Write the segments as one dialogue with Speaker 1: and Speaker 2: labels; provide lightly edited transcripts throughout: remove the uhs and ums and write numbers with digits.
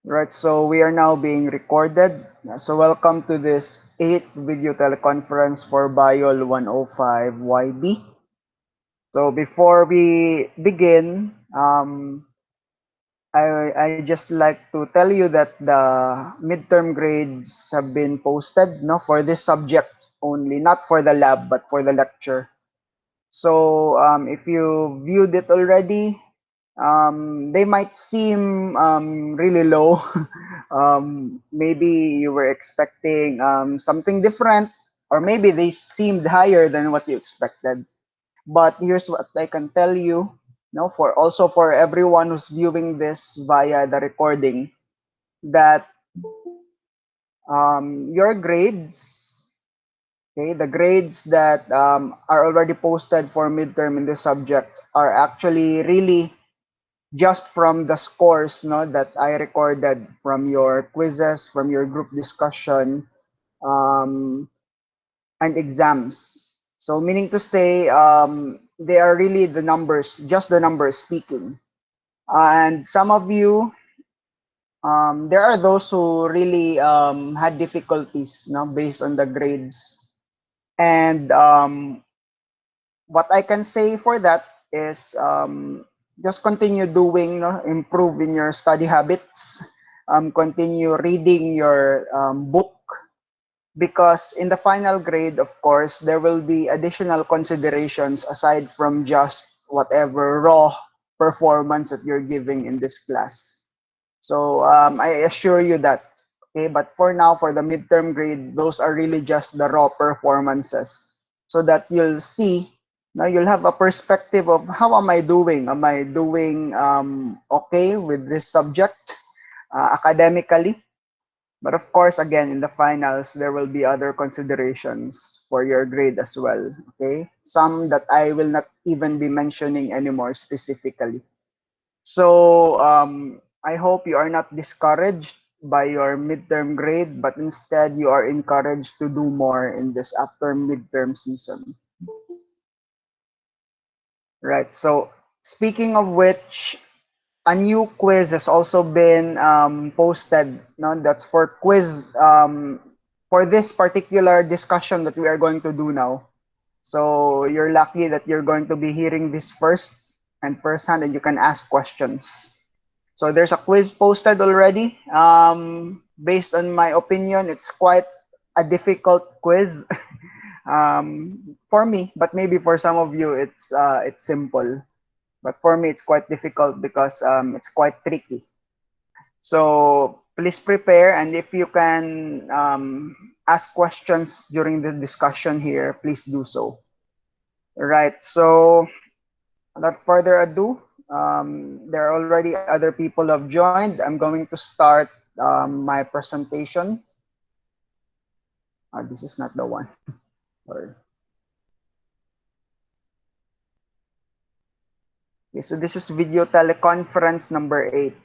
Speaker 1: Right, so we are now being recorded. So welcome to this 8th video teleconference for BIOL 105 YB. So before we begin, I just like to tell you that the midterm grades have been posted, no, for this subject only, not for the lab, but for the lecture. So if you viewed it already, they might seem really low. Maybe you were expecting something different, or maybe they seemed higher than what you expected. But here's what I can tell you, for also for everyone who's viewing this via the recording, that your grades, okay, the grades that are already posted for midterm in this subject are actually really just from the scores, no, that I recorded from your quizzes, from your group discussion, um, and exams. So meaning to say, they are really the numbers, just the numbers speaking. And some of you, there are those who really had difficulties, no, based on the grades. And what I can say for that is just continue doing, no, improve in your study habits, continue reading your book, because in the final grade, of course, there will be additional considerations aside from just whatever raw performance that you're giving in this class. So I assure you that, okay, but for now, for the midterm grade, those are really just the raw performances, so that you'll see, now you'll have a perspective of how am I doing? Am I doing okay with this subject academically? But of course, again, in the finals, there will be other considerations for your grade as well. Okay, some that I will not even be mentioning anymore specifically. So I hope you are not discouraged by your midterm grade, but instead you are encouraged to do more in this after midterm season. Right. So speaking of which, a new quiz has also been posted. No, that's for quiz for this particular discussion that we are going to do now. So you're lucky that you're going to be hearing this first and firsthand, and you can ask questions. So there's a quiz posted already. Based on my opinion, it's quite a difficult quiz for me, but maybe for some of you, it's simple. But for me, it's quite difficult because it's quite tricky. So please prepare, and if you can ask questions during the discussion here, please do so. Right. So without further ado, there are already other people who have joined. I'm going to start my presentation. This is not the one. Sorry. Okay, so this is video teleconference number 8.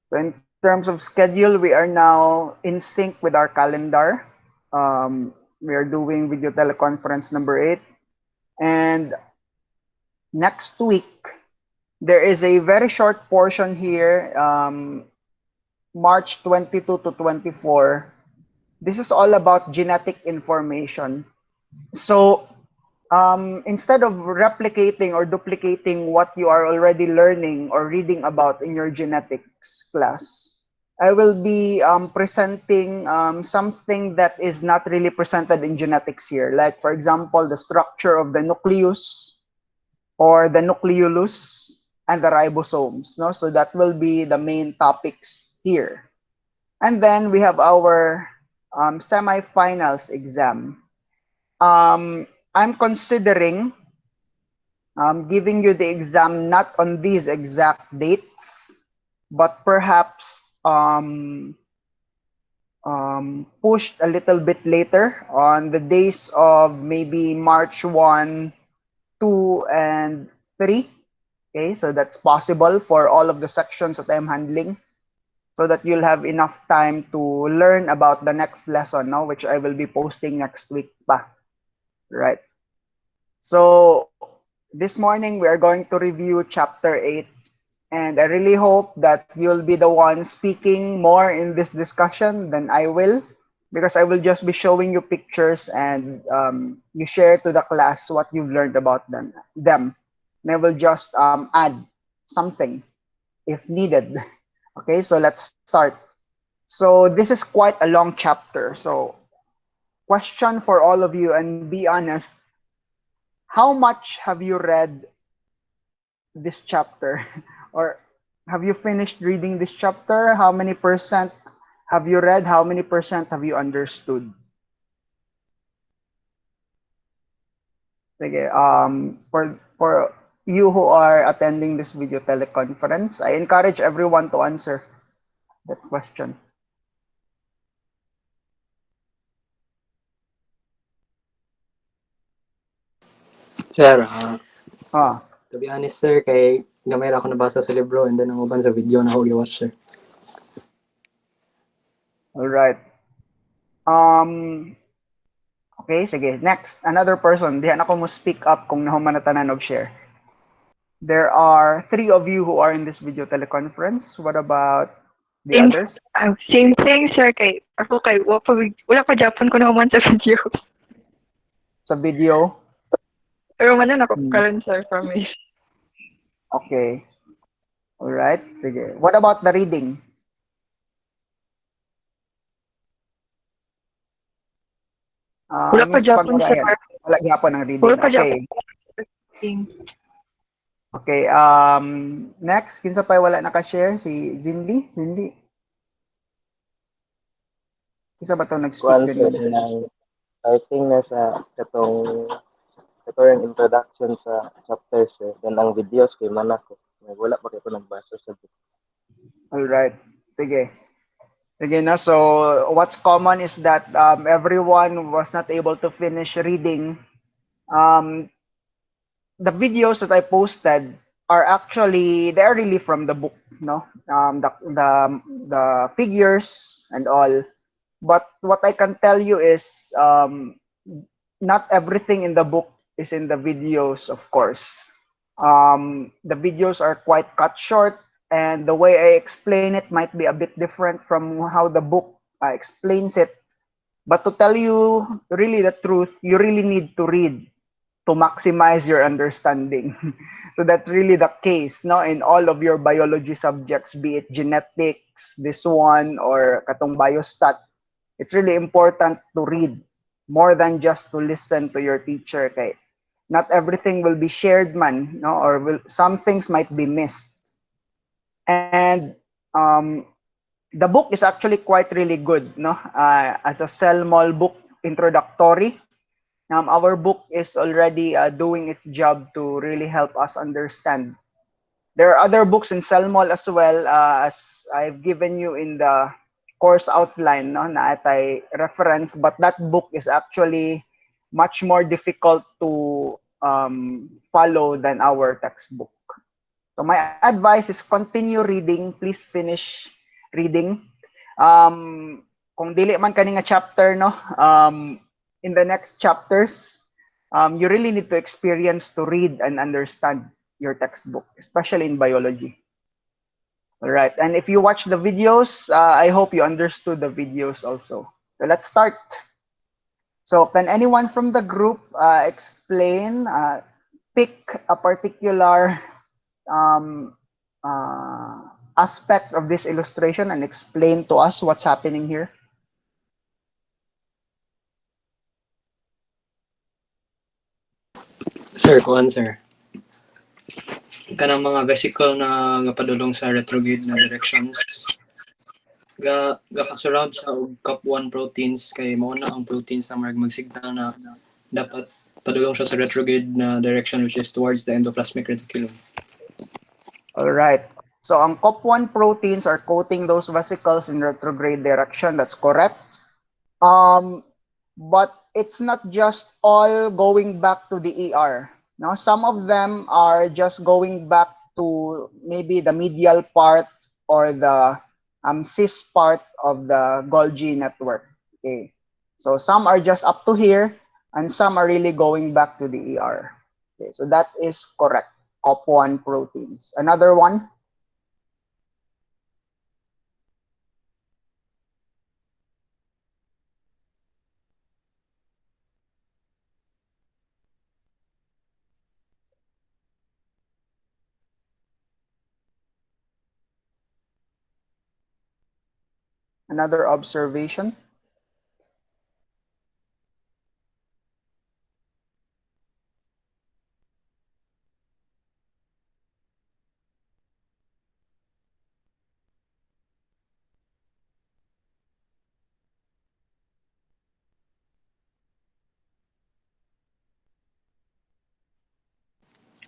Speaker 1: So in terms of schedule, we are now in sync with our calendar. We are doing video teleconference number 8. And next week, there is a very short portion here, March 22 to 24. This is all about genetic information. So instead of replicating or duplicating what you are already learning or reading about in your genetics class, I will be presenting something that is not really presented in genetics here. Like, for example, the structure of the nucleus or the nucleolus and the ribosomes. No? So that will be the main topics here. And then we have our semifinals exam. I'm considering giving you the exam not on these exact dates, but perhaps pushed a little bit later on the days of maybe March 1, 2, and 3. Okay, so that's possible for all of the sections that I'm handling, so that you'll have enough time to learn about the next lesson now, which I will be posting next week pa. Right. So this morning we are going to review chapter 8. And I really hope that you'll be the one speaking more in this discussion than I will, because I will just be showing you pictures and you share to the class what you've learned about them. And I will just add something if needed. Okay, so let's start. So this is quite a long chapter. So question for all of you, and be honest, how much have you read this chapter? Or have you finished reading this chapter? How many percent have you read? How many percent have you understood? Sige, for you who are attending this video teleconference, I encourage everyone to answer that question.
Speaker 2: Sir,
Speaker 1: Ah,
Speaker 2: to be honest, sir, kay gamay ra ako nabasa sa libro and then ang uban sa video na ako i-watch, sir.
Speaker 1: all right. Um, okay, sige. Next, another person. Diyan ako mo speak up kung nahuman na tanan og share. There are three of you who are in this video teleconference. What about the
Speaker 3: Same,
Speaker 1: others?
Speaker 3: same thing, sir, kay ako kay wala pa Japan ko na human sa video.
Speaker 1: Sa video?
Speaker 3: Pero man na ako
Speaker 1: Hmm.
Speaker 3: karon, sir, from me.
Speaker 1: Okay. All right. Sige. What about the reading?
Speaker 3: Wala pa
Speaker 1: Miss
Speaker 3: Japan, sir.
Speaker 1: Pagmurayan. Wala gyapon ang
Speaker 3: Wala
Speaker 1: reading.
Speaker 3: pa
Speaker 1: Okay.
Speaker 3: Japan.
Speaker 1: Okay. Next, kinsa pa wala naka-share si Zinli? Zinli. Kinsa ba 'to nag-speak
Speaker 4: Kuan sir
Speaker 1: kanina?
Speaker 4: ng starting na sa katong introduction sa chapter sir. Then ang videos kay man ako. Wala pa kay ko nagbasa sa book.
Speaker 1: All right. Sige. Sige na. So, what's common is that everyone was not able to finish reading. The videos that I posted are actually they're really from the book, no? The figures and all. But what I can tell you is not everything in the book is in the videos, of course. The videos are quite cut short, and the way I explain it might be a bit different from how the book explains it. But to tell you really the truth, you really need to read to maximize your understanding. So that's really the case, no, in all of your biology subjects, be it genetics, this one, or katong biostat. It's really important to read more than just to listen to your teacher. Kay not everything will be shared, man, no, or some things might be missed. And the book is actually quite really good, no, as a cell mall book introductory. Our book is already doing its job to really help us understand. There are other books in Cellmall as well, as I've given you in the course outline, no, na atay reference, but that book is actually much more difficult to follow than our textbook. So my advice is continue reading. Please finish reading. Kung dili man kani nga chapter, no, in the next chapters, you really need to experience to read and understand your textbook, especially in biology. All right, and if you watch the videos, I hope you understood the videos also. So let's start. So can anyone from the group explain, pick a particular um, aspect of this illustration and explain to us what's happening here?
Speaker 2: Sir, kuan, sir. Kanang mga vesicle na gapadulong sa retrograde na directions ga-surround sa og COP1 proteins kay mao na ang proteins na magsignal na dapat padulong siya sa retrograde na direction, which is towards the endoplasmic reticulum.
Speaker 1: All right. So ang COP1 proteins are coating those vesicles in retrograde direction. That's correct. But it's not just all going back to the ER. No, some of them are just going back to maybe the medial part or the cis part of the Golgi network. Okay. So some are just up to here, and some are really going back to the ER. Okay, so that is correct. COP1 proteins. Another one. Another observation?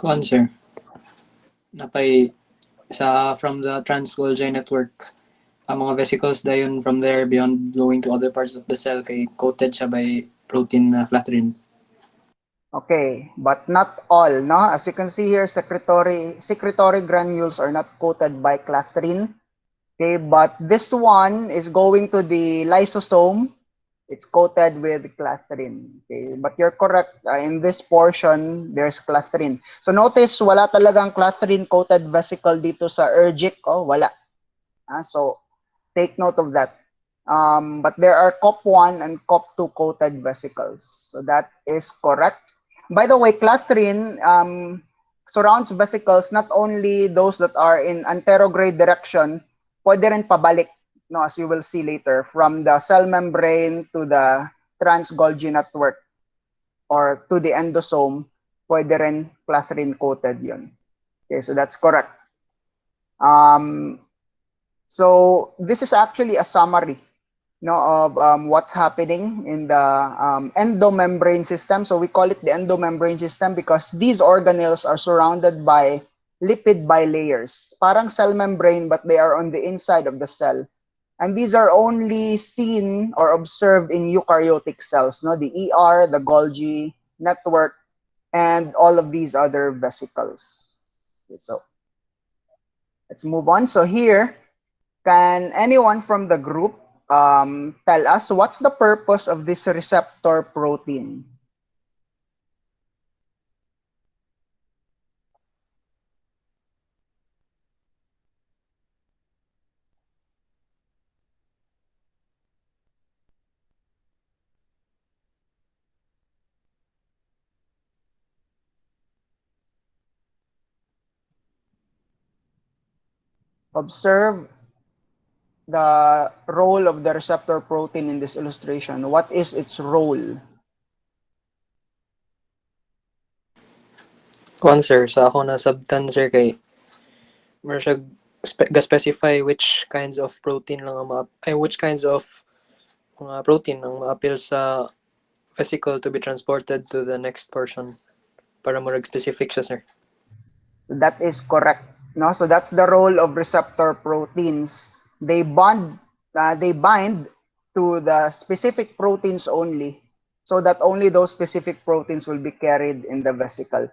Speaker 2: Kuan sir, napay sa from the trans-Golgi network, ang mga vesicles dayon from there beyond going to other parts of the cell kay coated siya by protein na clathrin.
Speaker 1: Okay, but not all, no? As you can see here, secretory granules are not coated by clathrin. Okay, but this one is going to the lysosome. It's coated with clathrin. Okay, but you're correct. In this portion, there's clathrin. So notice, wala talagang clathrin-coated vesicle dito sa ergic. Oh, wala. So take note of that. But there are COP1 and COP2 coated vesicles. So that is correct. By the way, clathrin surrounds vesicles, not only those that are in anterograde direction, pwede rin pabalik, no, as you will see later, from the cell membrane to the trans-Golgi network or to the endosome, pwede rin clathrin coated yun. Okay, so that's correct. So this is actually a summary, of what's happening in the endomembrane system. So we call it the endomembrane system because these organelles are surrounded by lipid bilayers. Parang cell membrane, but they are on the inside of the cell. And these are only seen or observed in eukaryotic cells, no? The ER, the Golgi network, and all of these other vesicles. Okay, so let's move on. So here, can anyone from the group tell us what's the purpose of this receptor protein? Observe the role of the receptor protein in this illustration. What is its role?
Speaker 2: Kuan sir, sa ako na subtan sir kay mer siya ga-specify which kinds of protein lang ang which kinds of mga protein ang ma-appeal sa vesicle to be transported to the next portion para mo specific siya sir.
Speaker 1: That is correct. No, so that's the role of receptor proteins. They bind to the specific proteins only, so that only those specific proteins will be carried in the vesicle.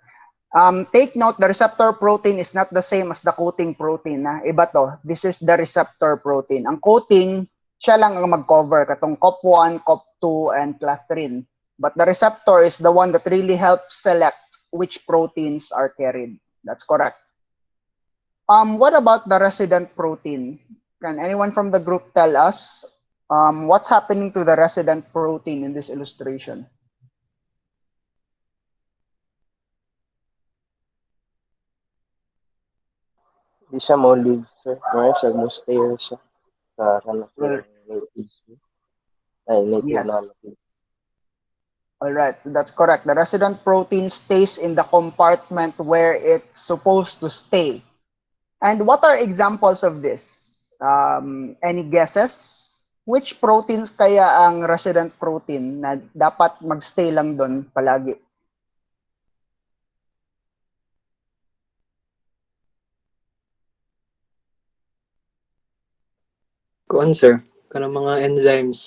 Speaker 1: Take note, the receptor protein is not the same as the coating protein. Iba to. This is the receptor protein. Ang coating, siya lang ang mag-cover, katong COP1, COP2, and clathrin. But the receptor is the one that really helps select which proteins are carried. That's correct. What about the resident protein? Can anyone from the group tell us what's happening to the resident protein in this illustration?
Speaker 4: Di siya mo live, sir. Mga siya, mo stay siya sa kanas
Speaker 1: Well,
Speaker 4: ng native. Ay, native
Speaker 1: yes.
Speaker 4: na native.
Speaker 1: All right, so that's correct. The resident protein stays in the compartment where it's supposed to stay. And what are examples of this? Any guesses? Which proteins kaya ang resident protein na dapat magstay lang doon palagi?
Speaker 2: Kuan sir, kanang mga enzymes.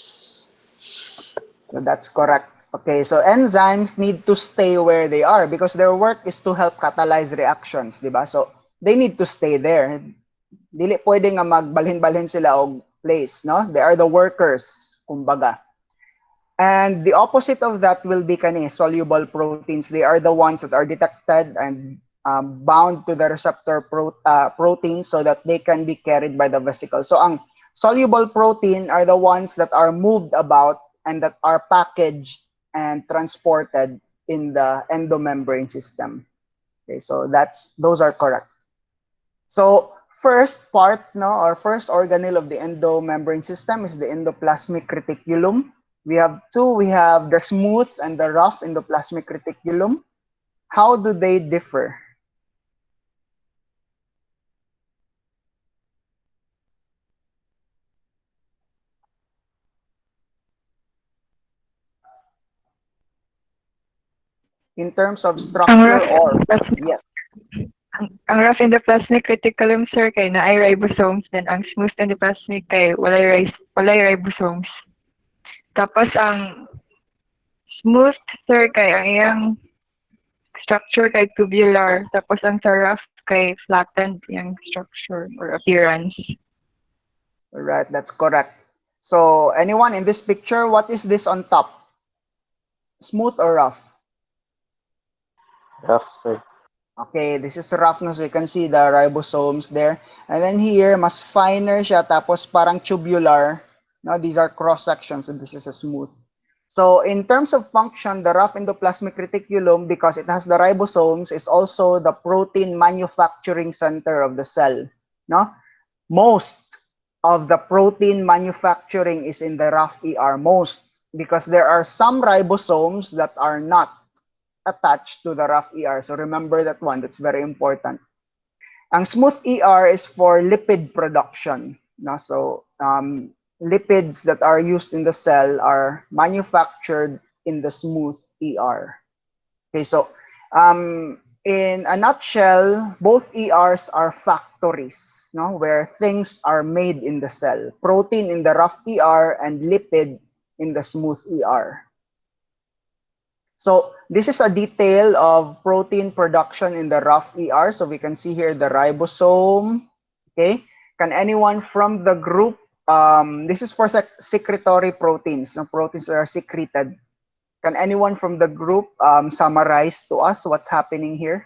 Speaker 1: So that's correct. Okay, so enzymes need to stay where they are because their work is to help catalyze reactions, di ba? So they need to stay there. Dili pwede nga magbalhin-balhin sila og place, no? They are the workers, kumbaga. And the opposite of that will be soluble proteins. They are the ones that are detected and bound to the receptor protein so that they can be carried by the vesicle. So ang soluble protein are the ones that are moved about and that are packaged and transported in the endomembrane system. Okay, so those are correct. So first part, no, or first organelle of the endomembrane system is the endoplasmic reticulum. We have two. We have the smooth and the rough endoplasmic reticulum. How do they differ? In terms of
Speaker 3: Ang rough
Speaker 1: structure or
Speaker 3: endoplasmic,
Speaker 1: yes,
Speaker 3: ang rough endoplasmic reticulum, sir, kay na ay ribosomes, then ang smooth endoplasmic kay walay ribosomes. Tapos ang smooth, sir, kay ang iyang structure kay tubular, tapos ang sa rough kay flattened yung structure or appearance.
Speaker 1: right, that's correct. So anyone in this picture, what is this on top? Smooth or rough?
Speaker 4: Rough, sir.
Speaker 1: Okay, this is rough na, so you can see the ribosomes there. And then here, mas finer siya, tapos parang tubular. No, these are cross sections, and this is a smooth. So in terms of function, the rough endoplasmic reticulum, because it has the ribosomes, is also the protein manufacturing center of the cell. No, most of the protein manufacturing is in the rough ER. Most, because there are some ribosomes that are not attached to the rough ER. So remember that one. That's very important. Ang smooth ER is for lipid production. No? So lipids that are used in the cell are manufactured in the smooth ER. Okay, so in a nutshell, both ERs are factories, no, where things are made in the cell. Protein in the rough ER and lipid in the smooth ER. So this is a detail of protein production in the rough ER. So we can see here the ribosome. Okay. Can anyone from the group, this is for secretory proteins, no, proteins that are secreted. Can anyone from the group summarize to us what's happening here?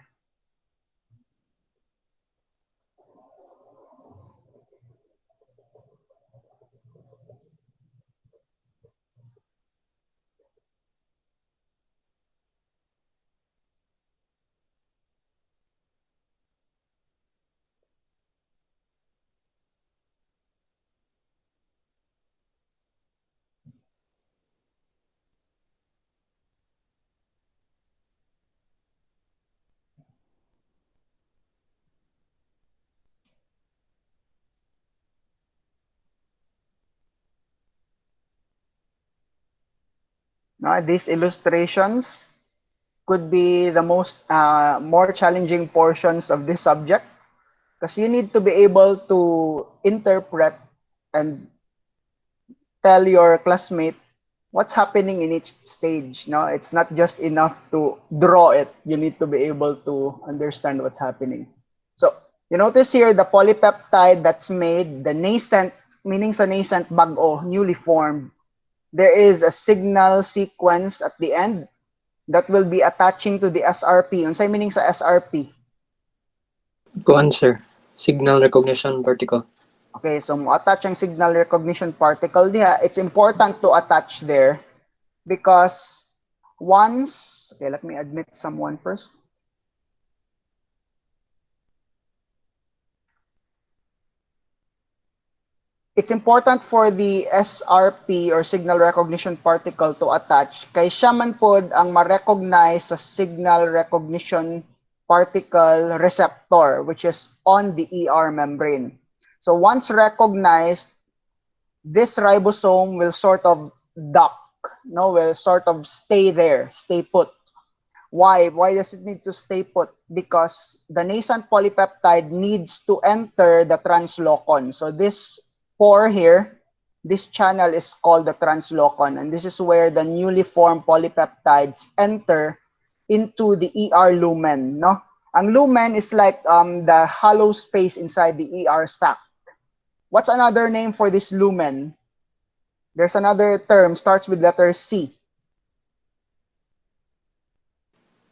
Speaker 1: No, these illustrations could be the most more challenging portions of this subject because you need to be able to interpret and tell your classmate what's happening in each stage. No, it's not just enough to draw it. You need to be able to understand what's happening. So you notice here the polypeptide that's made, the nascent, meaning sa nascent bago, newly formed. There is a signal sequence at the end that will be attaching to the SRP. Unsay meaning sa SRP?
Speaker 2: Kuan, sir. Signal recognition particle.
Speaker 1: Okay, so attach ang signal recognition particle diha. It's important to attach there because once, okay, let me admit someone first. It's important for the SRP or signal recognition particle to attach kay siya man pod ang ma-recognize sa signal recognition particle receptor which is on the ER membrane. So once recognized, this ribosome will sort of dock, no, will sort of stay there, stay put. Why? Why does it need to stay put? Because the nascent polypeptide needs to enter the translocon. So this pore here, this channel is called the translocon, and this is where the newly formed polypeptides enter into the ER lumen. No, ang lumen is like the hollow space inside the ER sac. What's another name for this lumen? There's another term, starts with letter C.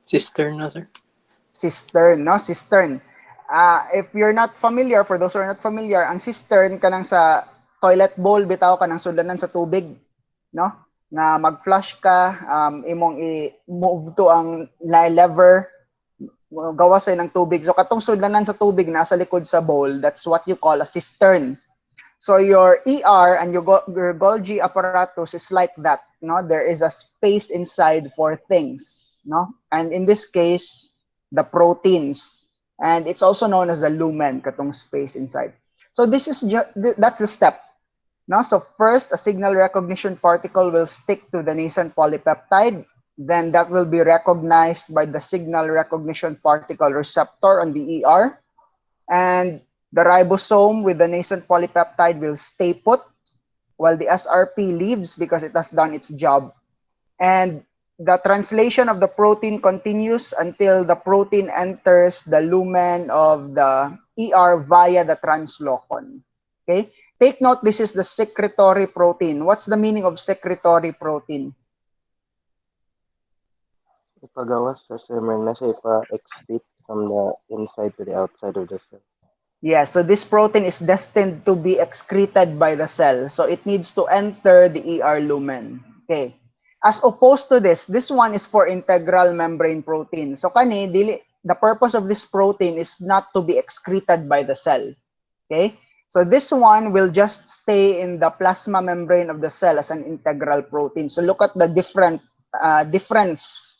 Speaker 2: Cistern na, sir.
Speaker 1: Cistern, no? Cistern. If you're not familiar, for those who are not familiar, ang cistern kanang sa toilet bowl bitaw kanang sudanan sa tubig, no? Na mag-flush ka, imong i-move to ang lever, gawasin ng tubig. So katong sudlanan sa tubig nasa likod sa bowl, that's what you call a cistern. So your ER and your Golgi apparatus is like that. No, there is a space inside for things. No, and in this case, the proteins, and it's also known as the lumen, katong space inside. So this is that's the step. No, so first a signal recognition particle will stick to the nascent polypeptide. Then that will be recognized by the signal recognition particle receptor on the ER, and the ribosome with the nascent polypeptide will stay put while the SRP leaves because it has done its job. And the translation of the protein continues until the protein enters the lumen of the ER via the translocon. Okay? Take note, this is the secretory protein. What's the meaning of secretory protein?
Speaker 4: Ipagawas sa sir, na siya ipa-excrete from the inside to the outside of the cell.
Speaker 1: Yeah, so this protein is destined to be excreted by the cell. So it needs to enter the ER lumen. Okay. As opposed to this one is for integral membrane protein. So kani, the purpose of this protein is not to be excreted by the cell. Okay. So this one will just stay in the plasma membrane of the cell as an integral protein. So look at the difference.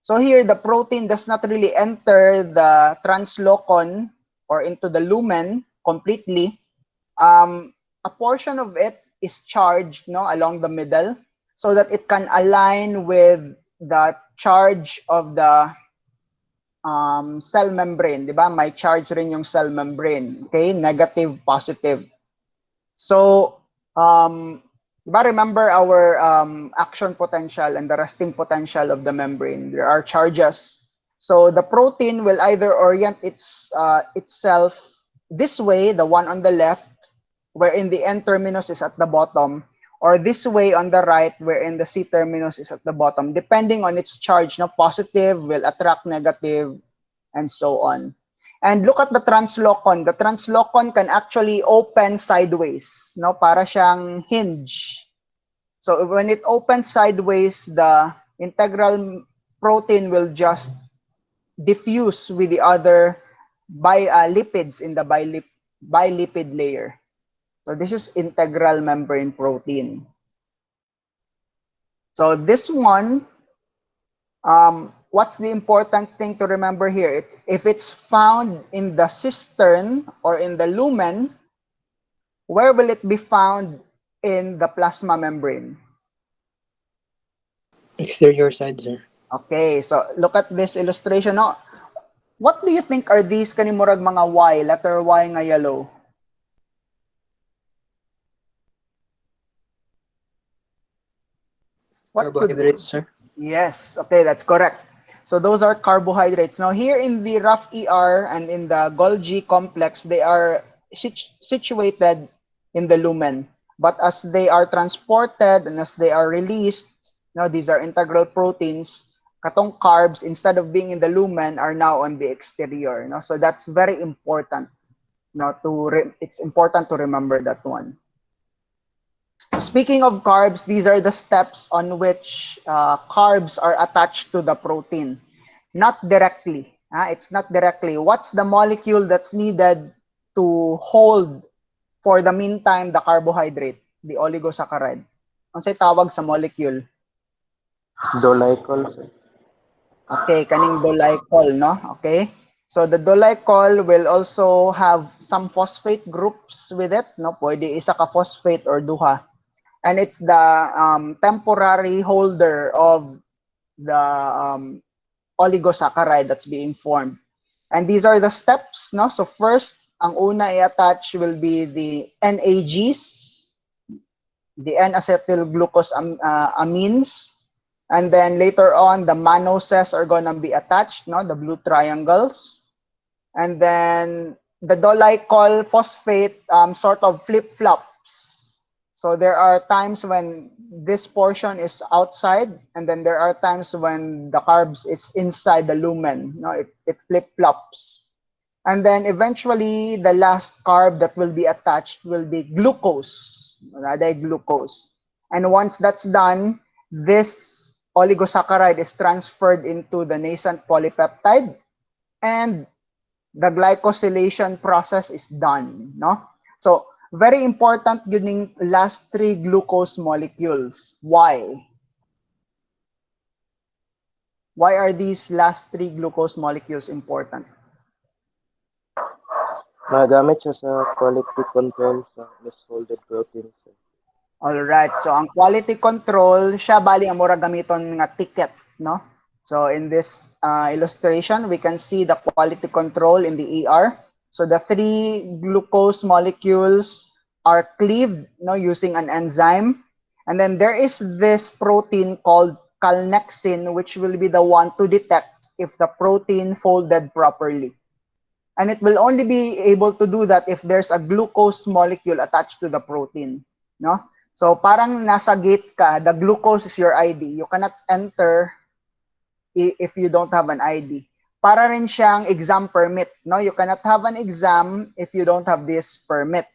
Speaker 1: So here, the protein does not really enter the translocon or into the lumen completely. A portion of it is charged, no, along the middle so that it can align with the charge of the cell membrane, di ba? May charge rin yung cell membrane, okay? Negative, positive. So, di ba remember our action potential and the resting potential of the membrane? There are charges. So the protein will either orient itself this way, the one on the left, wherein the N terminus is at the bottom, or this way on the right, wherein the C terminus is at the bottom, depending on its charge. No, positive will attract negative, and so on. And look at the translocon. The translocon can actually open sideways, no, para siyang hinge. So when it opens sideways, the integral protein will just diffuse with the other lipids in the bilipid layer. So this is integral membrane protein. So this one, what's the important thing to remember here? If it's found in the cistern or in the lumen, where will it be found in the plasma membrane?
Speaker 2: Exterior side, sir.
Speaker 1: Okay, so look at this illustration. No? What do you think are these kanimurag mga Y, letter Y nga yellow?
Speaker 2: Carbohydrates, sir.
Speaker 1: Yes, okay, that's correct. So those are carbohydrates. Now here in the rough ER and in the Golgi complex, they are situated in the lumen. But as they are transported and as they are released, now these are integral proteins, katong carbs, instead of being in the lumen, are now on the exterior. No? So that's very important. No, it's important to remember that one. Speaking of carbs, these are the steps on which carbs are attached to the protein. Not directly. It's not directly. What's the molecule that's needed to hold for the meantime the carbohydrate, the oligosaccharide? Ano say tawag sa molecule?
Speaker 4: Dolicol, sir.
Speaker 1: Okay, kaning dolicol, no? Okay. So the dolicol will also have some phosphate groups with it, no? Pwede isa ka phosphate or duha. And it's the temporary holder of the oligosaccharide that's being formed. And these are the steps, no? So first, ang una i-attach will be the NAGs, the N-acetylglucose amines, and then later on, the mannoses are gonna be attached, no? The blue triangles. And then the dolicol phosphate sort of flip-flops. So there are times when this portion is outside, and then there are times when the carbs is inside the lumen. No, it flip-flops. And then eventually, the last carb that will be attached will be glucose, glucose. And once that's done, this oligosaccharide is transferred into the nascent polypeptide. and the glycosylation process is done, no? So, very important yun yung last three glucose molecules. Why? Why are these last three glucose molecules important?
Speaker 4: Nagamit siya sa quality control sa misfolded proteins, sir.
Speaker 1: Alright, so ang quality control, siya bali ang mura gamiton nga ticket, no? So in this illustration, we can see the quality control in the ER. So the three glucose molecules are cleaved, no, using an enzyme. And then there is this protein called calnexin, which will be the one to detect if the protein folded properly. And it will only be able to do that if there's a glucose molecule attached to the protein, no? So parang nasa gate ka, the glucose is your ID. You cannot enter if you don't have an ID. Para rin siyang exam permit, no? You cannot have an exam if you don't have this permit.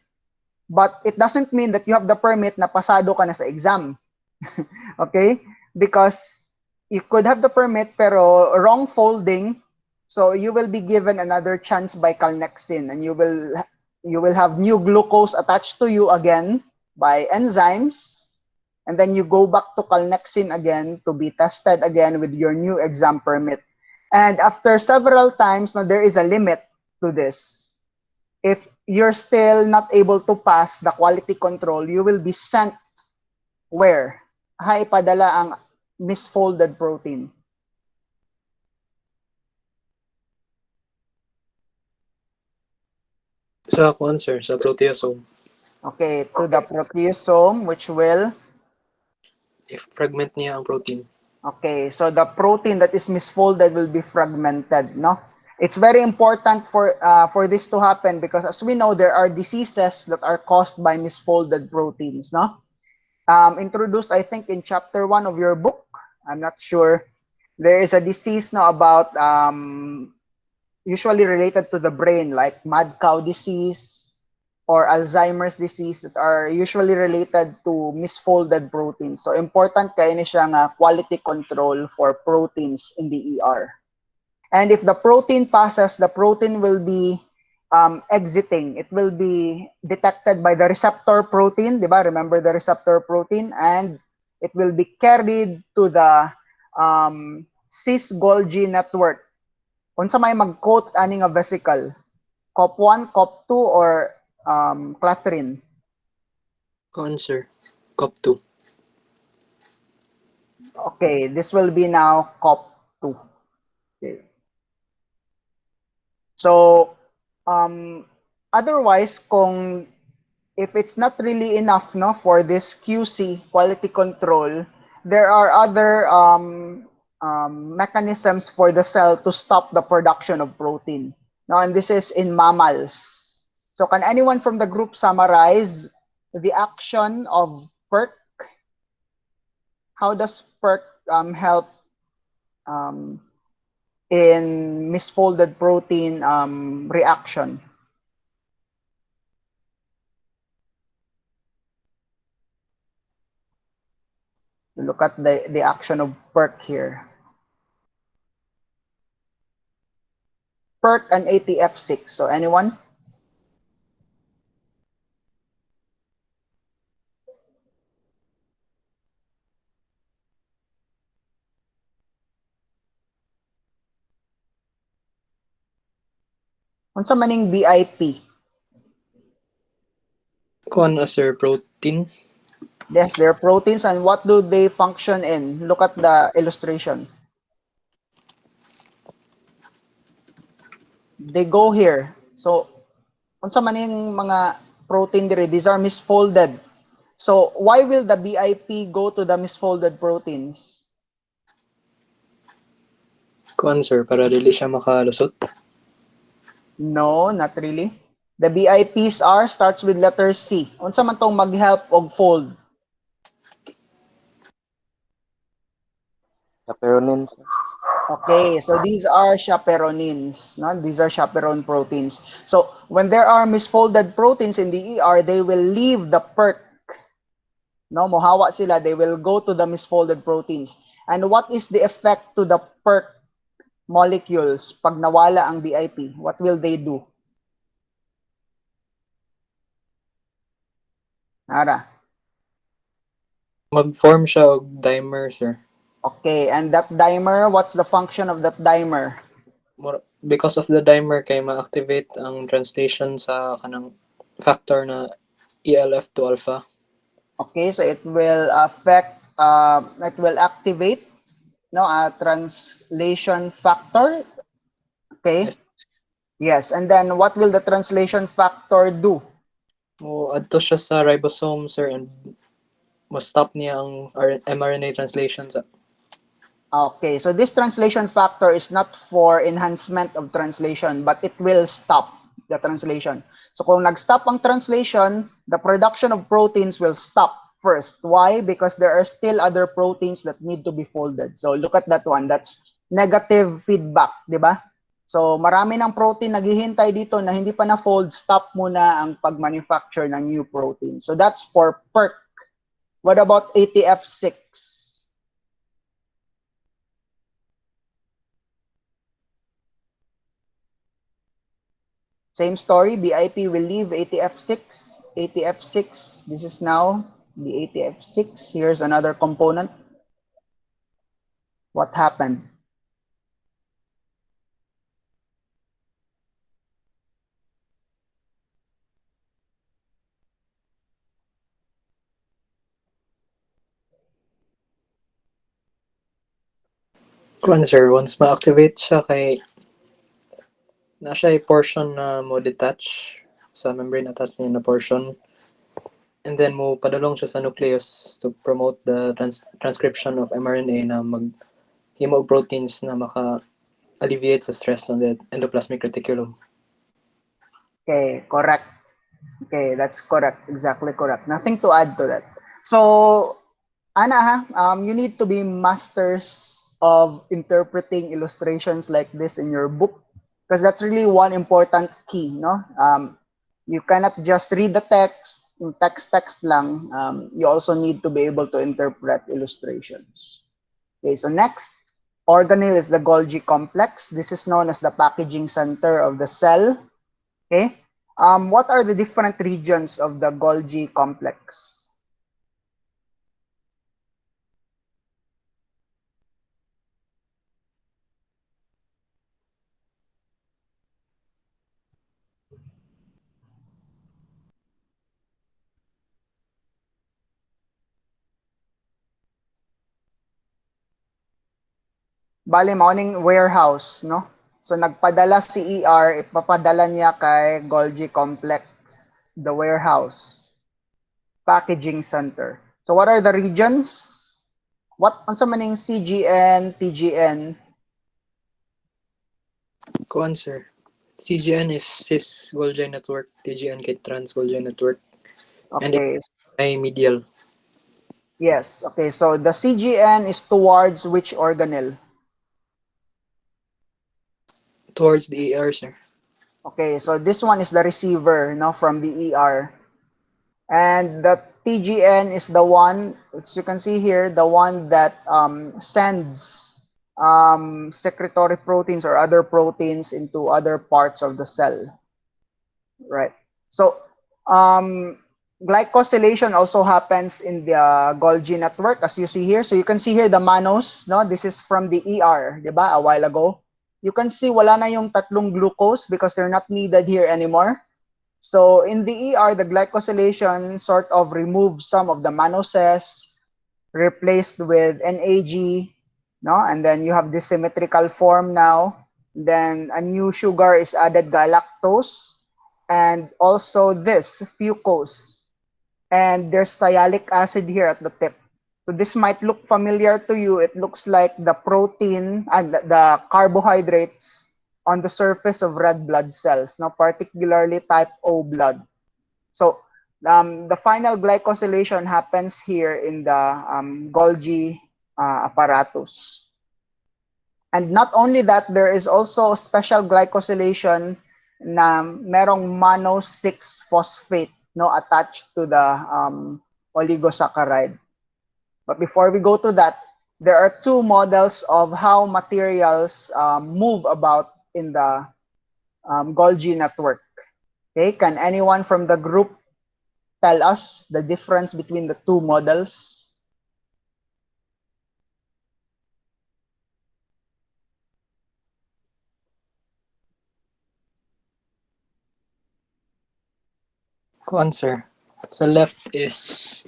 Speaker 1: But it doesn't mean that you have the permit na pasado ka na sa exam. Okay? Because you could have the permit pero wrong folding, so you will be given another chance by calnexin, and you will have new glucose attached to you again by enzymes, and then you go back to calnexin again to be tested again with your new exam permit. And after several times, now there is a limit to this. If you're still not able to pass the quality control, you will be sent where? Ipadala ang misfolded protein.
Speaker 2: Sa kuan sir, sa proteasome.
Speaker 1: Okay, to the proteasome, which will,
Speaker 2: If fragment niya ang protein.
Speaker 1: okay, so the protein that is misfolded will be fragmented, no? It's very important for this to happen because as we know, there are diseases that are caused by misfolded proteins, no? Introduced, I think, in chapter 1 of your book. I'm not sure. There is a disease now about usually related to the brain, like mad cow disease or Alzheimer's disease, that are usually related to misfolded proteins. So important kayo ni siya nga quality control for proteins in the ER. And if the protein passes, the protein will be exiting. It will be detected by the receptor protein, di ba? Remember the receptor protein? And it will be carried to the cis-Golgi network. Unsa may mag-coat ani nga vesicle? COP1, COP2, or clathrin?
Speaker 2: Kuan sir, COP2.
Speaker 1: Okay, this will be now COP2. Okay. So, otherwise, kung if it's not really enough, no, for this QC, quality control, there are other mechanisms for the cell to stop the production of protein. Now, and this is in mammals. So can anyone from the group summarize the action of PERK? How does PERK help in misfolded protein reaction? Look at the action of PERK here. PERK and ATF6. So anyone? Unsa maning BIP?
Speaker 2: Kuan sir, protein.
Speaker 1: Yes, they're proteins, and what do they function in? Look at the illustration. They go here. So, unsa maning mga protein diri? These are misfolded. So, why will the BIP go to the misfolded proteins?
Speaker 2: Kuan sir, para dili siya makalusot.
Speaker 1: No, not really. The BIPs are starts with letter C. Unsa man tong mag-help og fold?
Speaker 4: Chaperonin, sir.
Speaker 1: Okay, so these are chaperonins. No? These are chaperone proteins. So when there are misfolded proteins in the ER, they will leave the PERK. No, mohawa sila. They will go to the misfolded proteins. And what is the effect to the PERK molecules pag nawala ang BIP? What will they do? Nara.
Speaker 2: Mag-form siya og dimer, sir.
Speaker 1: Okay, and that dimer, what's the function of that dimer?
Speaker 2: Because of the dimer kay ma-activate ang translation sa kanang factor na ELF to alpha.
Speaker 1: Okay, so it will it will activate a translation factor. Okay.
Speaker 2: Yes.
Speaker 1: Yes, and then what will the translation factor do?
Speaker 2: Adto siya sa ribosome, sir, and ma-stop niya ang mRNA translation sa.
Speaker 1: Okay, so this translation factor is not for enhancement of translation, but it will stop the translation. So kung nag-stop ang translation, the production of proteins will stop first. Why? Because there are still other proteins that need to be folded. So look at that one. That's negative feedback, di ba? So marami ng protein naghihintay dito na hindi pa na-fold, stop muna ang pag-manufacture ng new protein. So that's for PERK. What about ATF6? Same story, BIP will leave ATF6. ATF6, this is now the ATF6. Here's another component. What happened?
Speaker 2: Kuan, sir, once ma-activate siya kay na siya portion na mo detach sa membrane attached niya na portion, and then mo padulong siya sa nucleus to promote the transcription of mRNA na himo og proteins na maka alleviate sa stress on the endoplasmic reticulum.
Speaker 1: Okay, correct. Okay, that's correct. Exactly correct. Nothing to add to that. So, Ana, you need to be masters of interpreting illustrations like this in your book, because that's really one important key, no? You cannot just read the text, text lang. You also need to be able to interpret illustrations. Okay, so next, organelle is the Golgi complex. This is known as the packaging center of the cell. Okay, what are the different regions of the Golgi complex? Bale, maoning warehouse, no? So nagpadala si ER, ipapadala niya kay Golgi complex, the warehouse, packaging center. So what are the regions? What unsa maning CGN, TGN?
Speaker 2: Kuan, sir. CGN is cis Golgi network, TGN kay trans Golgi network, and
Speaker 1: Okay.
Speaker 2: ay medial
Speaker 1: Yes. Okay. So the CGN is towards which organelle?
Speaker 2: towards the ER, sir.
Speaker 1: Okay. So this one is the receiver, no, from the ER. And the TGN is the one, as you can see here, the one that sends secretory proteins or other proteins into other parts of the cell. Right. So glycosylation also happens in the Golgi network, as you see here. So you can see here the mannose, no? This is from the ER, di ba? A while ago. You can see wala na yung tatlong glucose because they're not needed here anymore. So in the ER, the glycosylation sort of removes some of the mannoses, replaced with NAG, no? And then you have this symmetrical form now. Then a new sugar is added, galactose, and also this fucose. And there's sialic acid here at the tip. So this might look familiar to you. It looks like the protein and the carbohydrates on the surface of red blood cells, now particularly type O blood. So the final glycosylation happens here in the Golgi apparatus. And not only that, there is also special glycosylation na merong mannose 6 phosphate, no, attached to the oligosaccharide. But before we go to that, there are two models of how materials move about in the Golgi network. Okay, can anyone from the group tell us the difference between the two models?
Speaker 2: Kuan sir. Sa left is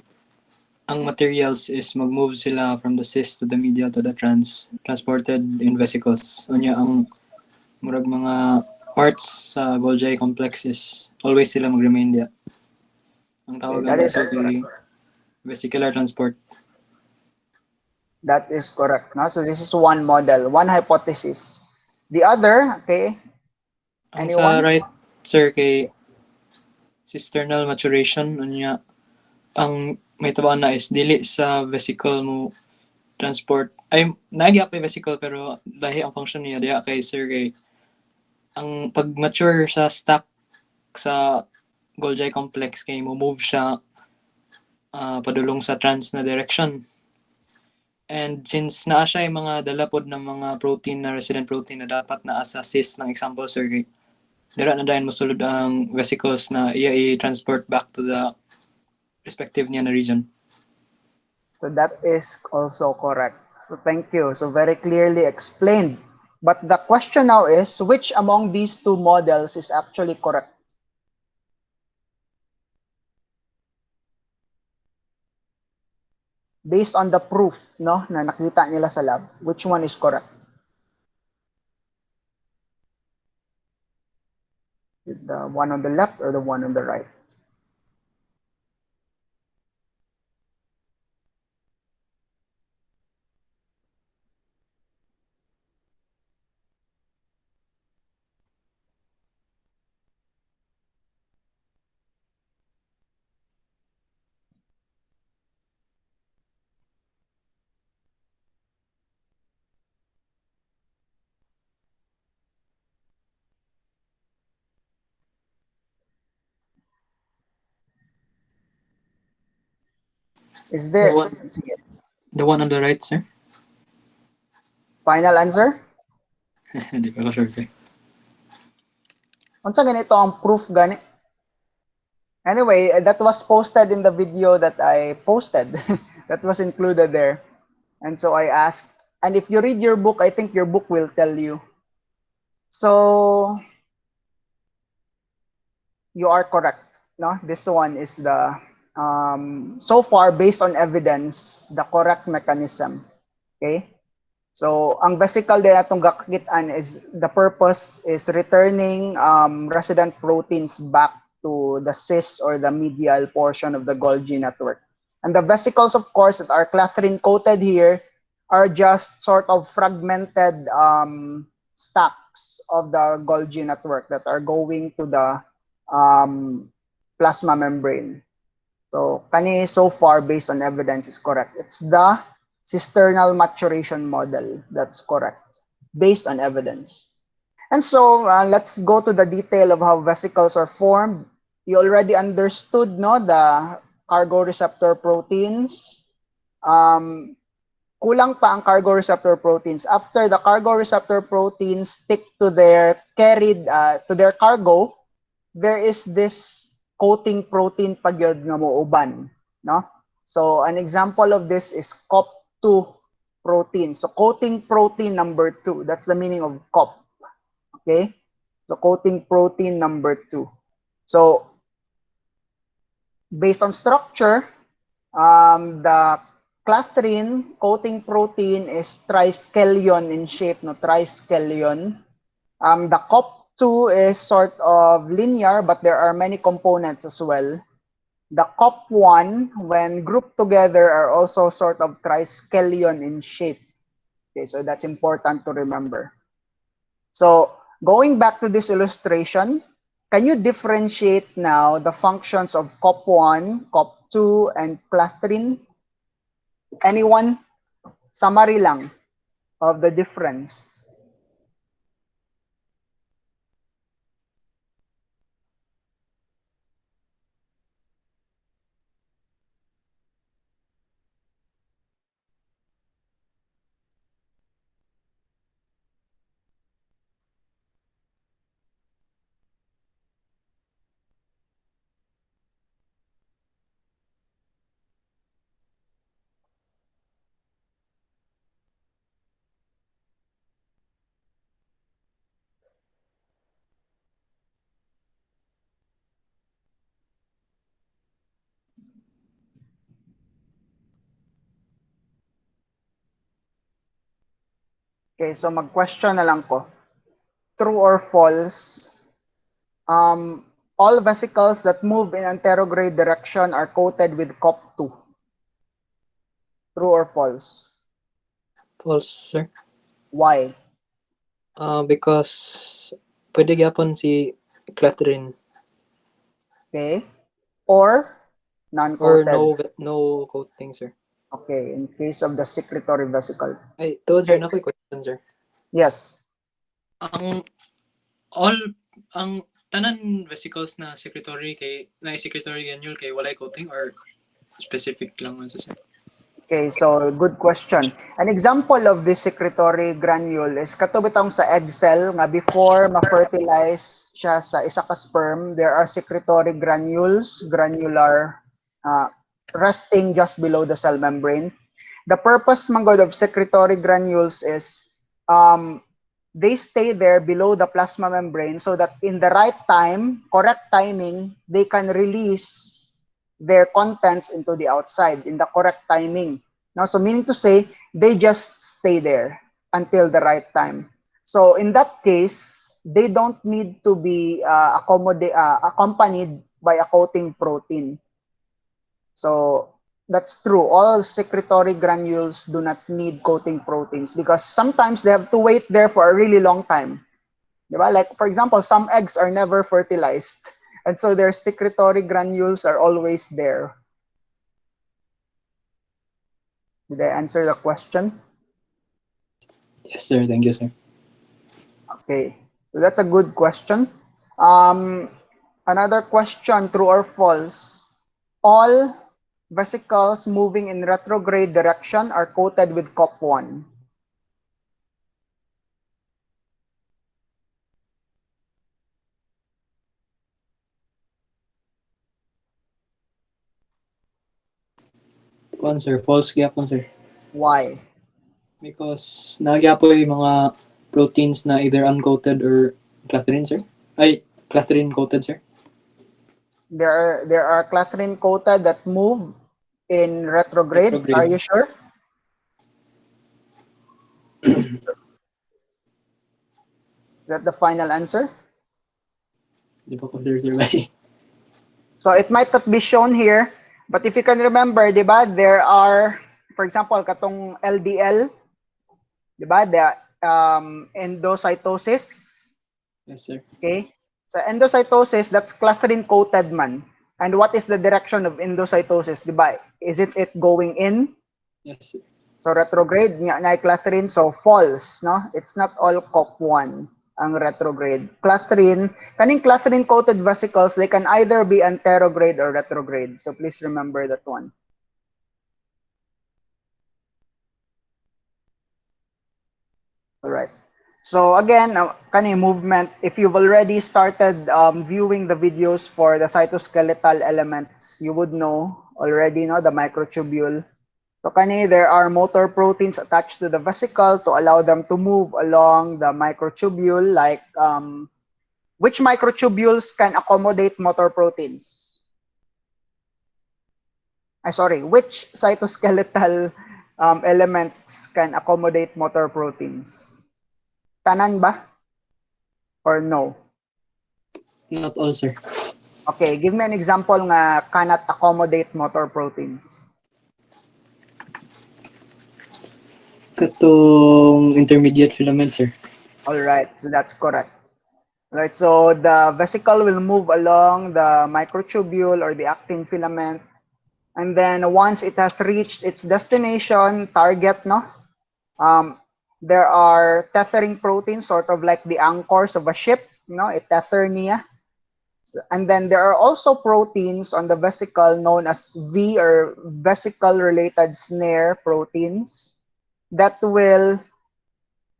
Speaker 2: ang materials is mag-move sila from the cis to the medial to the transported in vesicles. Unya ang murag mga parts sa Golgi complex is always sila mag-remain diya. Ang
Speaker 1: Okay,
Speaker 2: tawag
Speaker 1: that
Speaker 2: ana
Speaker 1: is
Speaker 2: sir kay vesicular transport.
Speaker 1: that is correct. No? So this is one model, one hypothesis. The other, okay,
Speaker 2: Ang sa
Speaker 1: anyone?
Speaker 2: right sir kay cisternal maturation unya ang may tabaan na is dili sa vesicle mo transport ay naagi pa vesicle pero lahi ang function niya diya kay sir kay ang pag mature sa stack sa Golgi complex kay mo move siya padulong sa trans na direction. And since naa siya yung mga dalapod ng mga protein na resident protein na dapat naa sa cis ng example sir kay dira na dayon mosulod ang vesicles na iya i-transport back to the respective niya na region.
Speaker 1: So that is also correct. So thank you. So very clearly explained. But the question now is, which among these two models is actually correct? Based on the proof, no, na nakita nila sa lab, which one is correct? Is it the one on the left or the one on the right? Is
Speaker 2: The
Speaker 1: there
Speaker 2: one, the one on the right sir?
Speaker 1: final answer?
Speaker 2: Hindi pa ko sure sir.
Speaker 1: Unsa ganito ang proof gani? Anyway, that was posted in the video that I posted. That was included there. And so I asked, and if you read your book, I think your book will tell you. So you are correct. No, this one is the so far based on evidence the correct mechanism. Okay. So ang vesicle din atong gakakitaan is the purpose is returning resident proteins back to the cis or the medial portion of the Golgi network. And the vesicles, of course, that are clathrin coated here are just sort of fragmented stacks of the Golgi network that are going to the plasma membrane. So kani so far based on evidence is correct. It's the cisternal maturation model that's correct based on evidence. And so let's go to the detail of how vesicles are formed. You already understood no the cargo receptor proteins. Kulang pa ang cargo receptor proteins. After the cargo receptor proteins stick to their carried to their cargo, there is this coating protein pagyod nga mooban, no? So an example of this is COP2 protein. So coating protein number 2, that's the meaning of COP. Okay? So coating protein number 2. So based on structure, the clathrin coating protein is triskelion in shape, no? Triskelion. The COP2 is sort of linear, but there are many components as well. The COP1, when grouped together, are also sort of triskelion in shape. Okay, so that's important to remember. So going back to this illustration, can you differentiate now the functions of COP1, COP2, and clathrin? Anyone? Summary lang of the difference. Okay, so mag-question na lang ko. True or false? All vesicles that move in anterograde direction are coated with COP2. True or false?
Speaker 2: False, sir.
Speaker 1: Why?
Speaker 2: Because pwede gyapon si Catherine
Speaker 1: Okay. Or
Speaker 2: or
Speaker 1: non-coated.
Speaker 2: no coating, sir.
Speaker 1: Okay, in case of the secretory vesicle.
Speaker 2: Ay, tuod sir,
Speaker 1: Okay.
Speaker 2: na ko'y question, sir.
Speaker 1: Yes.
Speaker 2: Ang all ang tanan vesicles na secretory granule kay walay coating or specific lang man sir.
Speaker 1: Okay, so good question. An example of this secretory granule is katubitong sa egg cell nga before ma-fertilize siya sa isa ka sperm, there are secretory granules, granular resting just below the cell membrane. The purpose manggod of secretory granules is they stay there below the plasma membrane so that in the right time, correct timing, they can release their contents into the outside in the correct timing. Now, so meaning to say, they just stay there until the right time. So in that case, they don't need to be accompanied by a coating protein. So that's true. All secretory granules do not need coating proteins because sometimes they have to wait there for a really long time. Diba? Like, for example, some eggs are never fertilized. And so their secretory granules are always there. Did I answer the question?
Speaker 2: Yes, sir. Thank you, sir.
Speaker 1: Okay. So that's a good question. Another question, true or false? All vesicles moving in retrograde direction are coated with COP1.
Speaker 2: Kuan sir, false gyapon sir.
Speaker 1: Why?
Speaker 2: Because nagyapoy mga proteins na either uncoated or clathrin, sir. Ay, clathrin coated, sir.
Speaker 1: There are clathrin coated that move in retrograde. Are you
Speaker 2: Retrograde.
Speaker 1: sure? Is that the final answer?
Speaker 2: Di ba ko sure, sir, bay?
Speaker 1: So it might not be shown here, but if you can remember, di ba, there are, for example, katong LDL, di ba, the endocytosis.
Speaker 2: Yes, sir.
Speaker 1: Okay? So endocytosis, that's clathrin coated man. And what is the direction of endocytosis, di ba? Is it going in?
Speaker 2: Yes, sir.
Speaker 1: So retrograde nga na clathrin, so false, no? It's not all COP1 ang retrograde. Kaning clathrin coated vesicles, they can either be anterograde or retrograde. So please remember that one. All right. So again, kaning movement, if you've already started viewing the videos for the cytoskeletal elements, you would know already, no, the microtubule. So kani, there are motor proteins attached to the vesicle to allow them to move along the microtubule. Like, which microtubules can accommodate motor proteins? Which cytoskeletal elements can accommodate motor proteins? Tanan ba? Or no?
Speaker 2: Not all, sir.
Speaker 1: Okay, give me an example nga cannot accommodate motor proteins.
Speaker 2: Katong intermediate filament, sir.
Speaker 1: All right, so that's correct. All right, so the vesicle will move along the microtubule or the actin filament, and then once it has reached its destination target, no, there are tethering proteins, sort of like the anchors of a ship, it tether niya. And then there are also proteins on the vesicle known as V or vesicle related snare proteins that will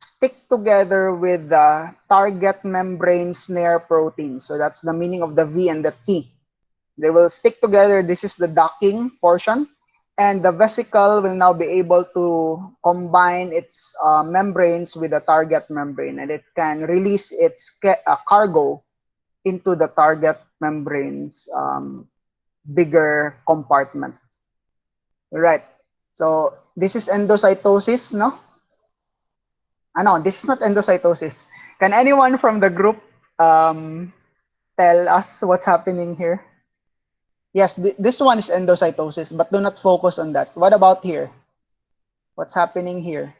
Speaker 1: stick together with the target membrane snare protein. So that's the meaning of the V and the T. They will stick together. This is the docking portion. And the vesicle will now be able to combine its membranes with the target membrane. And it can release its cargo into the target membrane's bigger compartment. Right. So this is endocytosis, no? No, this is not endocytosis. Can anyone from the group tell us what's happening here? Yes, this one is endocytosis, but do not focus on that. What about here? What's happening here?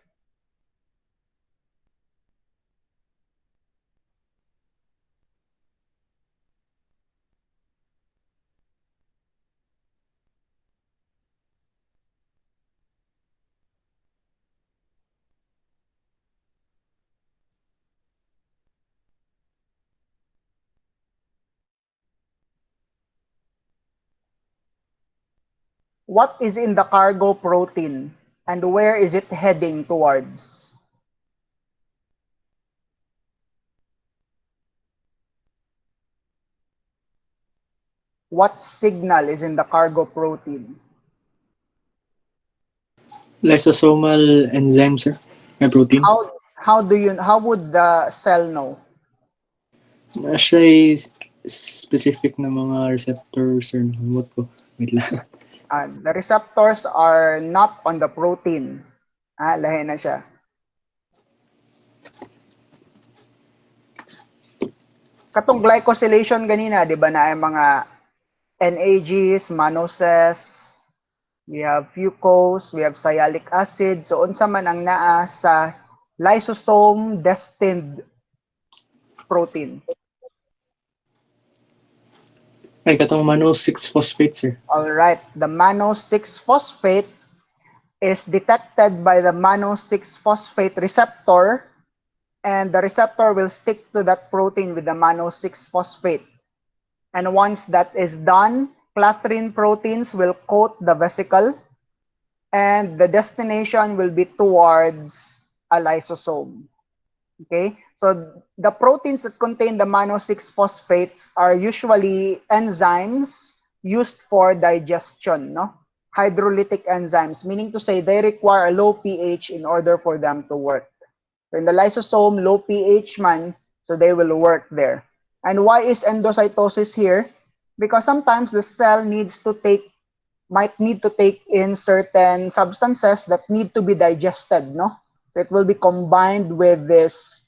Speaker 1: What is in the cargo protein and where is it heading towards? What signal is in the cargo protein?
Speaker 5: Lysosomal enzyme, sir. May protein.
Speaker 1: How would the cell know?
Speaker 5: Siya ay specific na mga receptors or what ko. Wait lang.
Speaker 1: The receptors are not on the protein. Lahi na siya. Katong glycosylation ganina, di ba na ay mga NAGs, mannoses, we have fucose, we have sialic acid. So unsa man ang naa sa lysosome destined protein.
Speaker 5: Ay, katong mannose 6-phosphate, sir.
Speaker 1: All right, the mannose 6-phosphate is detected by the mannose 6-phosphate receptor, and the receptor will stick to that protein with the mannose 6-phosphate. And once that is done, clathrin proteins will coat the vesicle, and the destination will be towards a lysosome. Okay, so the proteins that contain the mannose 6-phosphates are usually enzymes used for digestion, no? Hydrolytic enzymes, meaning to say they require a low pH in order for them to work. So in the lysosome, low pH man, so they will work there. And why is endocytosis here? Because sometimes the cell might need to take in certain substances that need to be digested, no? So it will be combined with this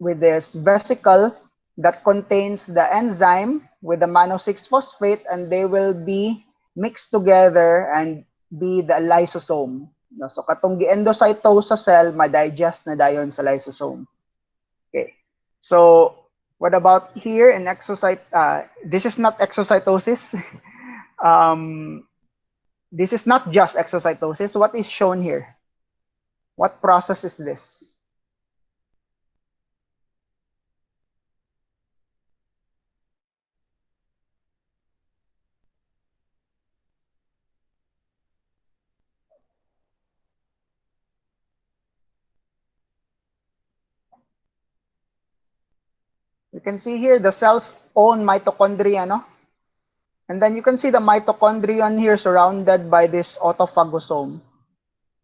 Speaker 1: vesicle that contains the enzyme with the mannose 6-phosphate, and they will be mixed together and be the lysosome. No? So katong gi-endocytose sa cell, ma-digest na dayon sa lysosome. Okay. So what about here in this is not exocytosis. This is not just exocytosis. What is shown here? What process is this? You can see here the cell's own mitochondria, no? And then you can see the mitochondrion here surrounded by this autophagosome.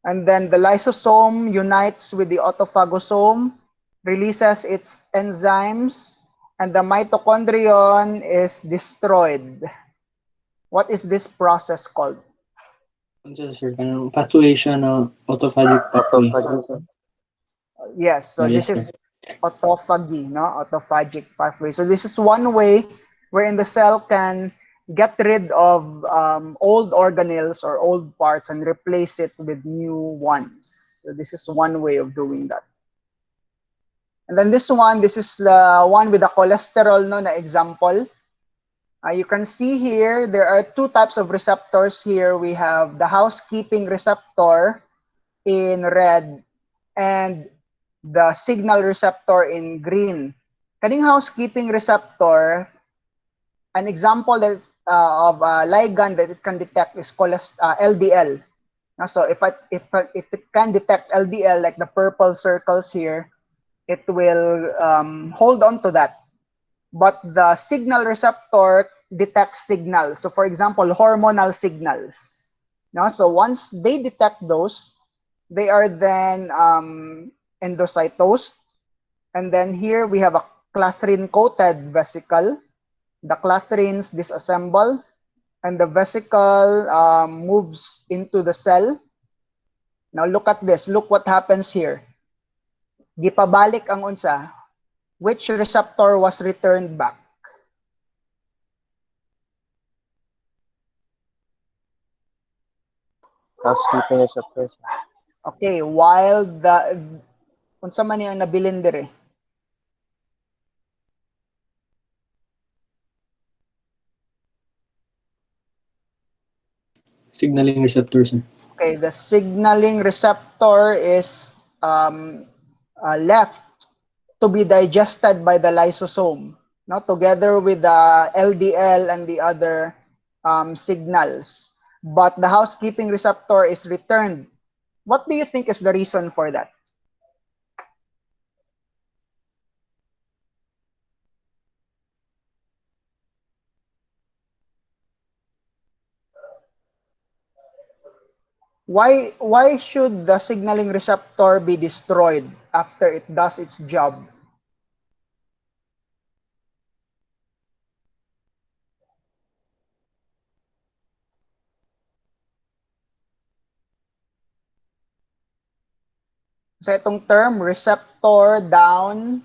Speaker 1: And then the lysosome unites with the autophagosome, releases its enzymes, and the mitochondrion is destroyed. What is this process called?
Speaker 5: Sir, kanang pathway siya na autophagic pathway.
Speaker 1: Yes, so
Speaker 5: Yes,
Speaker 1: this is autophagy, no? Autophagic pathway. So this is one way wherein the cell can get rid of old organelles or old parts and replace it with new ones. So this is one way of doing that. And then this is the one with the cholesterol, no, na example. You can see here, there are two types of receptors here. We have the housekeeping receptor in red and the signal receptor in green. Kaning housekeeping receptor, an example that, of a ligand that it can detect is LDL. So if it can detect LDL, like the purple circles here, it will hold on to that. But the signal receptor detects signals. So for example, hormonal signals. So once they detect those, they are then endocytosed. And then here we have a clathrin-coated vesicle. The clathrins disassemble, and the vesicle moves into the cell. Now look at this. Look what happens here. Gipabalik ang unsa. Which receptor was returned back?
Speaker 4: Housekeeping receptor, sir.
Speaker 1: Okay, while the unsa man yung nabilin dire?
Speaker 5: Signaling receptor, sir.
Speaker 1: Okay, the signaling receptor is left to be digested by the lysosome, no? Together with the LDL and the other signals. But the housekeeping receptor is returned. What do you think is the reason for that? Why should the signaling receptor be destroyed after it does its job? So itong term receptor down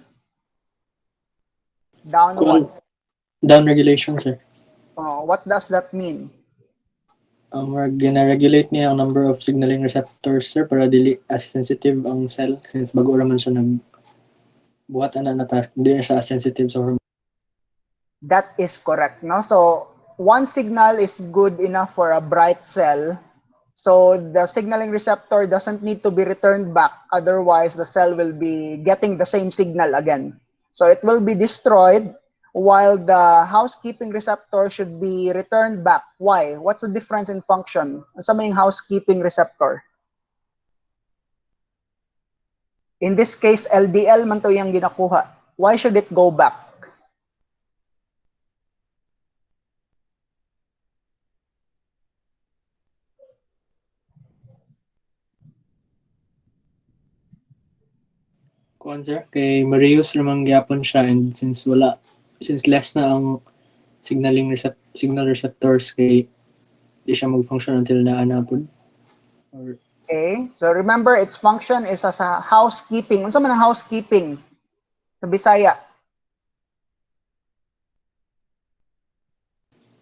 Speaker 1: what?
Speaker 5: Down regulation, sir.
Speaker 1: What does that mean?
Speaker 5: Gina-regulate niya ang number of signaling receptors, sir, para dili as sensitive ang cell since bago raman siya nagbuhat na task, hindi na siya as sensitive sa hormone.
Speaker 1: That is correct, no? So one signal is good enough for a bright cell. So the signaling receptor doesn't need to be returned back. Otherwise, the cell will be getting the same signal again. So it will be destroyed while the housekeeping receptor should be returned back. Why? What's the difference in function? Sa may housekeeping receptor? In this case, LDL man to yung ginakuha. Why should it go back?
Speaker 5: Kuan, sir, kay ma-reuse namang gyapon siya and since less na ang signal receptors kay di siya mag-function until naanapod. Or
Speaker 1: Okay, so remember its function is as a housekeeping. Unsa man ang housekeeping sa Bisaya?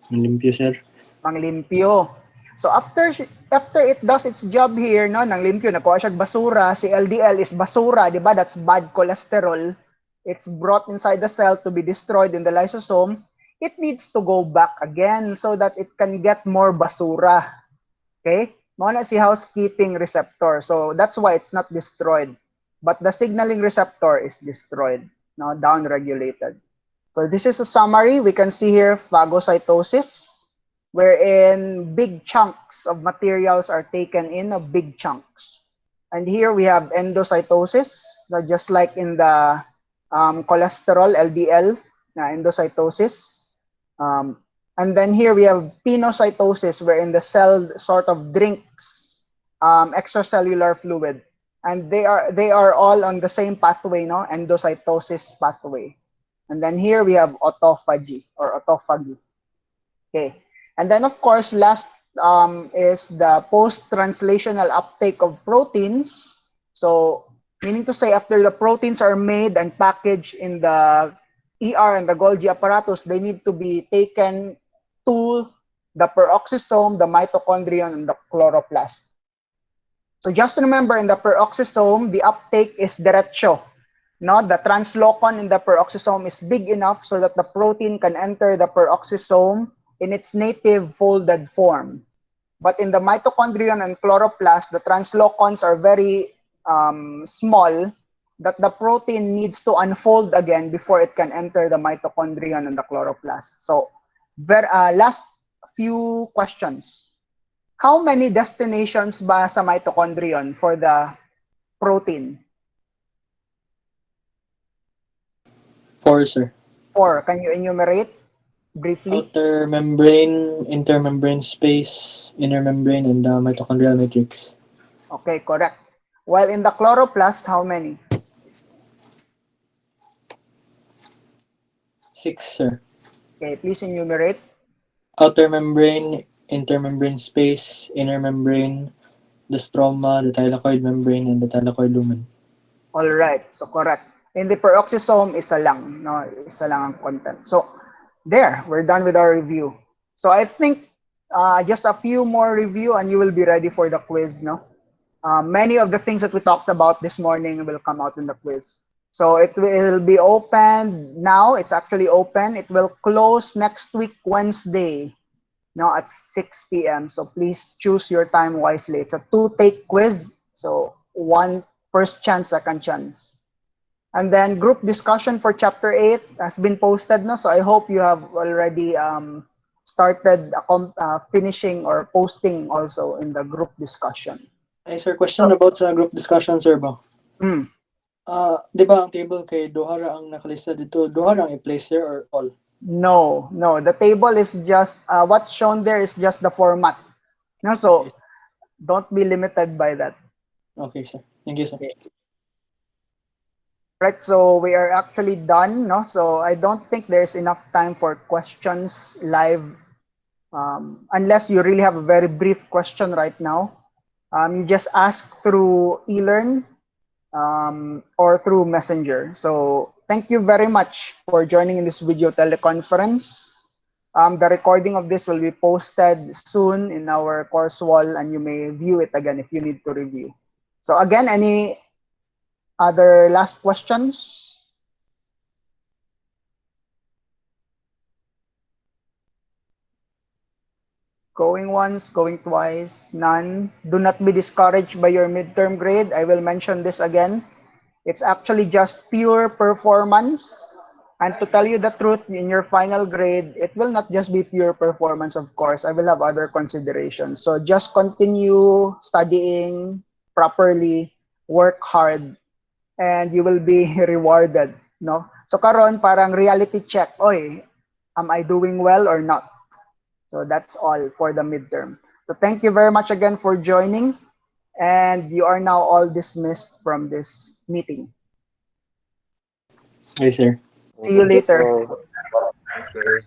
Speaker 5: limpyo, sir.
Speaker 1: Manglimpyo. So after it does its job here, no, nang limpyo, nakuha siya basura, si LDL is basura, di ba? That's bad cholesterol. It's brought inside the cell to be destroyed in the lysosome. It needs to go back again so that it can get more basura. Okay? Mao na si housekeeping receptor. So that's why it's not destroyed. But the signaling receptor is destroyed, no, down-regulated. So this is a summary. We can see here phagocytosis, wherein big chunks of materials are taken in of big chunks. And here we have endocytosis, just like in the cholesterol, LDL, endocytosis. And then here we have pinocytosis, wherein the cell sort of drinks extracellular fluid. And they are all on the same pathway, no? Endocytosis pathway. And then here we have autophagy or autophagy. Okay. And then, of course, last is the post-translational uptake of proteins. So, meaning to say, after the proteins are made and packaged in the ER and the Golgi apparatus, they need to be taken to the peroxisome, the mitochondrion, and the chloroplast. So just remember, in the peroxisome, the uptake is derecho. No, the translocon in the peroxisome is big enough so that the protein can enter the peroxisome in its native folded form. But in the mitochondrion and chloroplast, the translocons are very small that the protein needs to unfold again before it can enter the mitochondrion and the chloroplast. So, last few questions. How many destinations ba sa mitochondrion for the protein?
Speaker 5: 4, sir.
Speaker 1: 4. Can you enumerate briefly?
Speaker 5: Outer membrane, intermembrane space, inner membrane, and the mitochondrial matrix.
Speaker 1: Okay, correct. While in the chloroplast, how many?
Speaker 5: 6, sir.
Speaker 1: Okay, please enumerate.
Speaker 5: Outer membrane, intermembrane space, inner membrane, the stroma, the thylakoid membrane, and the thylakoid lumen.
Speaker 1: All right, so correct. In the peroxisome, isa lang, no? Isa lang ang content. So, there, we're done with our review. So, I think just a few more review and you will be ready for the quiz, no? Many of the things that we talked about this morning will come out in the quiz. So, it will be open now. It's actually open. It will close next week, Wednesday, no, at 6 p.m. So, please choose your time wisely. It's a two-take quiz. So, one first chance, second chance. And then group discussion for chapter 8 has been posted, no? So I hope you have already started finishing or posting also in the group discussion.
Speaker 5: Ay, sir, question about sa group discussion, sir ba?
Speaker 1: Hmm.
Speaker 5: Di ba ang table kay Dohara ang nakalista dito? Dohara ang i-place sir or all?
Speaker 1: No. The table is just, what's shown there is just the format. No? So don't be limited by that.
Speaker 5: Okay, sir. Thank you, sir.
Speaker 1: Right, so we are actually done, no? So I don't think there's enough time for questions live, unless you really have a very brief question right now. You just ask through eLearn or through Messenger. So thank you very much for joining in this video teleconference. The recording of this will be posted soon in our course wall and you may view it again if you need to review. So again, any other last questions? Going once, going twice, none. Do not be discouraged by your midterm grade. I will mention this again. It's actually just pure performance. And to tell you the truth, in your final grade, it will not just be pure performance, of course. I will have other considerations. So just continue studying properly, work hard, and you will be rewarded. No? So karon parang reality check. Oy, am I doing well or not? So that's all for the midterm. So thank you very much again for joining. And you are now all dismissed from this meeting.
Speaker 5: Okay, sir.
Speaker 1: See you
Speaker 4: Thank you
Speaker 1: later.
Speaker 4: po.
Speaker 6: Yes, sir.